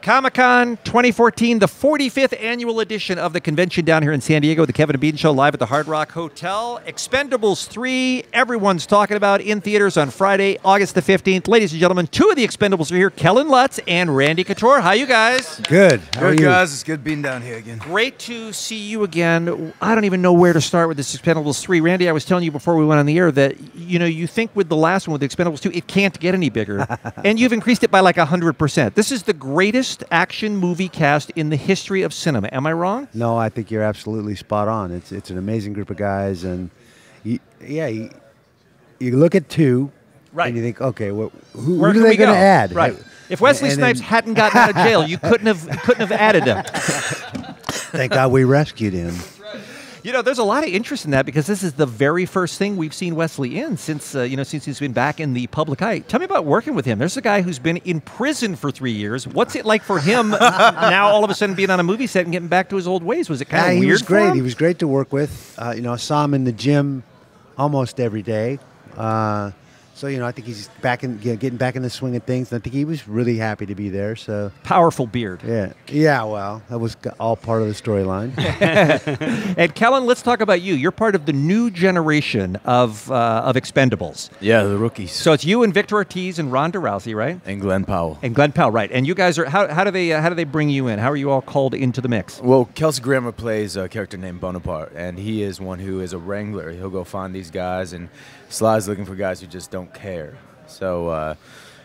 Comic-Con 2014, the 45th annual edition of the convention down here in San Diego, the Kevin and Bean Show live at the Hard Rock Hotel. Expendables 3, everyone's talking about, in theaters on Friday, August the 15th. Ladies and gentlemen, two of the Expendables are here, Kellen Lutz and Randy Couture. How you guys? Good. How are you? Guys. It's good being down here again. Great to see you again. I don't even know where to start with this Expendables 3. Randy, I was telling you before we went on the air that, you know, you think with the last one, with the Expendables 2, it can't get any bigger. And you've increased it by like 100%. This is the greatest action movie cast in the history of cinema. Am I wrong? No, I think you're absolutely spot on. It's an amazing group of guys, and you look at two, right, and you think, okay, who are they going to add? Right. If Wesley Snipes hadn't gotten out of jail, you couldn't have added him. Thank God we rescued him. You know, there's a lot of interest in that because this is the very first thing we've seen Wesley in since since he's been back in the public eye. Tell me about working with him. There's a guy who's been in prison for 3 years. What's it like for him now all of a sudden being on a movie set and getting back to his old ways? Was it kind of weird? He was great. For him? He was great to work with. I saw him in the gym almost every day. So, I think he's getting back in the swing of things. And I think he was really happy to be there. So powerful beard. Yeah. Well, that was all part of the storyline. And Kellen, let's talk about you. You're part of the new generation of Expendables. Yeah, the rookies. So it's you and Victor Ortiz and Ronda Rousey, right? And Glenn Powell. And Glenn Powell, right? And you guys are how do they bring you in? How are you all called into the mix? Well, Kelsey Grammer plays a character named Bonaparte, and he is one who is a wrangler. He'll go find these guys, and Sly's looking for guys who just don't care. So,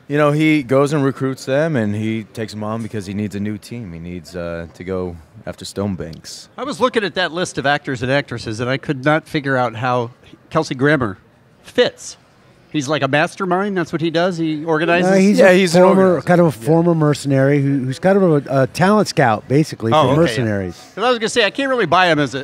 he goes and recruits them, and he takes them on because he needs a new team. He needs to go after Stonebanks. I was looking at that list of actors and actresses, and I could not figure out how Kelsey Grammer fits. He's like a mastermind. That's what he does. He organizes. He's kind of a former mercenary who's kind of a talent scout, basically, for mercenaries. Because I was going to say, I can't really buy him as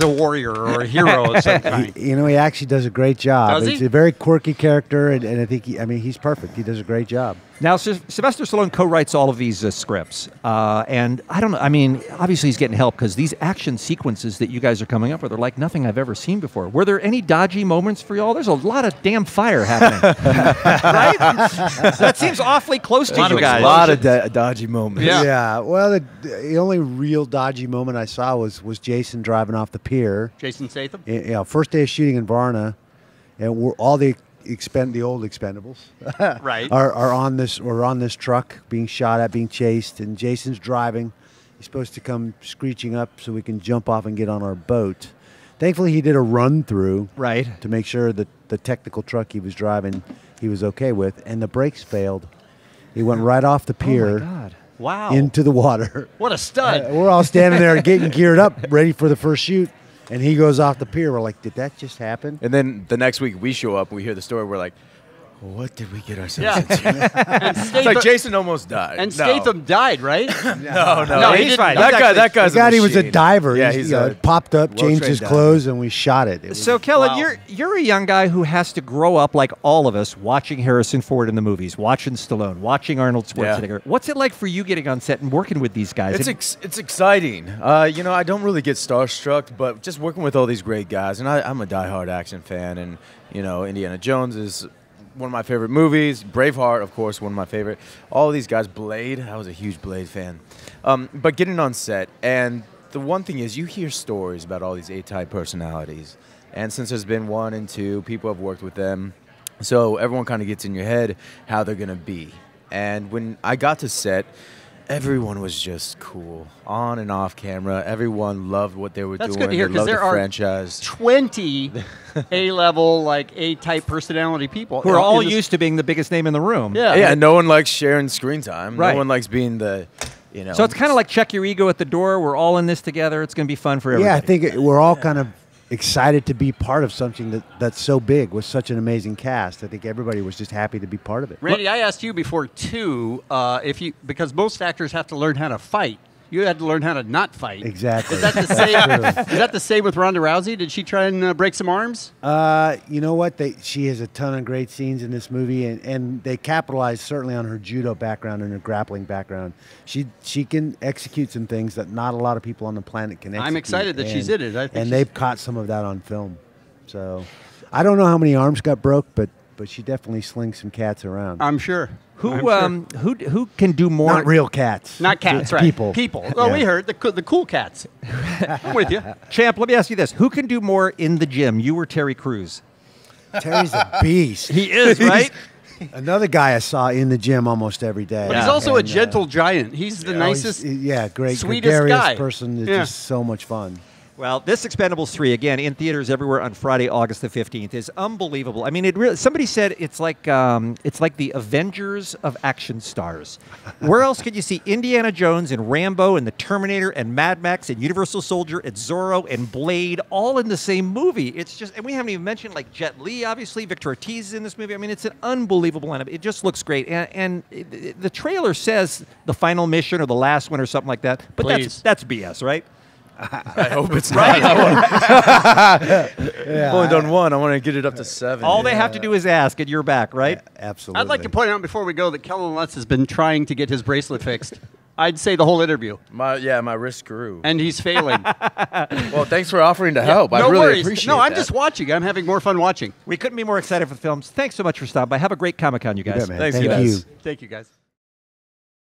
a warrior or a hero of some kind. He actually does a great job. Does he? He's a very quirky character, and I think he's perfect. He does a great job. Now, Sylvester Stallone co-writes all of these scripts, and I don't know. I mean, obviously he's getting help because these action sequences that you guys are coming up with are like nothing I've ever seen before. Were there any dodgy moments for y'all? There's a lot of damn fire happening, right? That seems awfully close to you guys. A lot of dodgy moments. Yeah. Well, the only real dodgy moment I saw was Jason driving off the pier. Jason Statham. First day of shooting in Varna, and we're all the old Expendables right are on this truck being shot at, being chased, and Jason's driving. He's supposed to come screeching up so we can jump off and get on our boat. Thankfully, he did a run through to make sure that the technical truck he was driving he was okay with, and the brakes failed. He went right off the pier. Oh my God. Wow. Into the water. What a stud. We're all standing there getting geared up, ready for the first shoot. And he goes off the pier. We're like, did that just happen? And then the next week we show up, we hear the story, we're like, what did we get ourselves into? It's like Jason almost died. And Statham died, right? No, he's fine. That guy's the guy, he was a diver. Yeah, he popped up, changed his clothes, and we shot it. So, Kellen, you're a young guy who has to grow up like all of us, watching Harrison Ford in the movies, watching Stallone, watching Arnold Schwarzenegger. Yeah. What's it like for you getting on set and working with these guys? It's exciting. I don't really get starstruck, but just working with all these great guys, and I'm a diehard action fan, and Indiana Jones is one of my favorite movies. Braveheart, of course, one of my favorite. All of these guys. Blade, I was a huge Blade fan. But getting on set, and the one thing is you hear stories about all these A-type personalities. And since there's been 1 and 2, people have worked with them. So everyone kind of gets in your head how they're going to be. And when I got to set, everyone was just cool, on and off camera. Everyone loved what they were doing. That's good to hear, because there are franchise. 20 A-level, like A-type personality people who are all used to being the biggest name in the room. Yeah. No one likes sharing screen time. Right. No one likes being the, So it's kind of like check your ego at the door. We're all in this together. It's going to be fun for everybody. Yeah, I think we're all kind of excited to be part of something that's so big with such an amazing cast. I think everybody was just happy to be part of it. Randy, I asked you before too, because most actors have to learn how to fight. You had to learn how to not fight. Exactly. Is that the same? Is that the same with Ronda Rousey? Did she try and break some arms? You know what? She has a ton of great scenes in this movie, and they capitalized certainly on her judo background and her grappling background. She can execute some things that not a lot of people on the planet can execute. I'm excited that she's in it. And they've caught some of that on film. So I don't know how many arms got broke, but but she definitely slings some cats around. I'm sure. Who can do more? Not real cats. Not cats, right? People. People. Oh, we heard the cool cats. I'm with you. Champ, let me ask you this: who can do more in the gym, you or Terry Crews? Terry's a beast. He is, right? Another guy I saw in the gym almost every day. But he's also a gentle giant. He's the nicest, great, sweetest gregarious guy. person. It's just so much fun. Well, this Expendables 3, again, in theaters everywhere on Friday, August the 15th, is unbelievable. I mean, somebody said it's like the Avengers of action stars. Where else could you see Indiana Jones and Rambo and the Terminator and Mad Max and Universal Soldier and Zorro and Blade all in the same movie? It's just, and we haven't even mentioned like Jet Li, obviously. Victor Ortiz is in this movie. I mean, it's an unbelievable lineup. It just looks great. And the trailer says the final mission or the last one or something like that. But that's BS, right? I hope it's not. I've only done one. I want to get it up to 7. All they have to do is ask, and you're back, right? Absolutely. I'd like to point out before we go that Kellen Lutz has been trying to get his bracelet fixed. I'd say the whole interview. My wrist grew. And he's failing. Well, thanks for offering to help. I really appreciate it. No, I'm just watching. I'm having more fun watching. We couldn't be more excited for the films. Thanks so much for stopping by. Have a great Comic-Con, you guys. You bet, man. Thanks, Thank guys. you. Thank you, guys.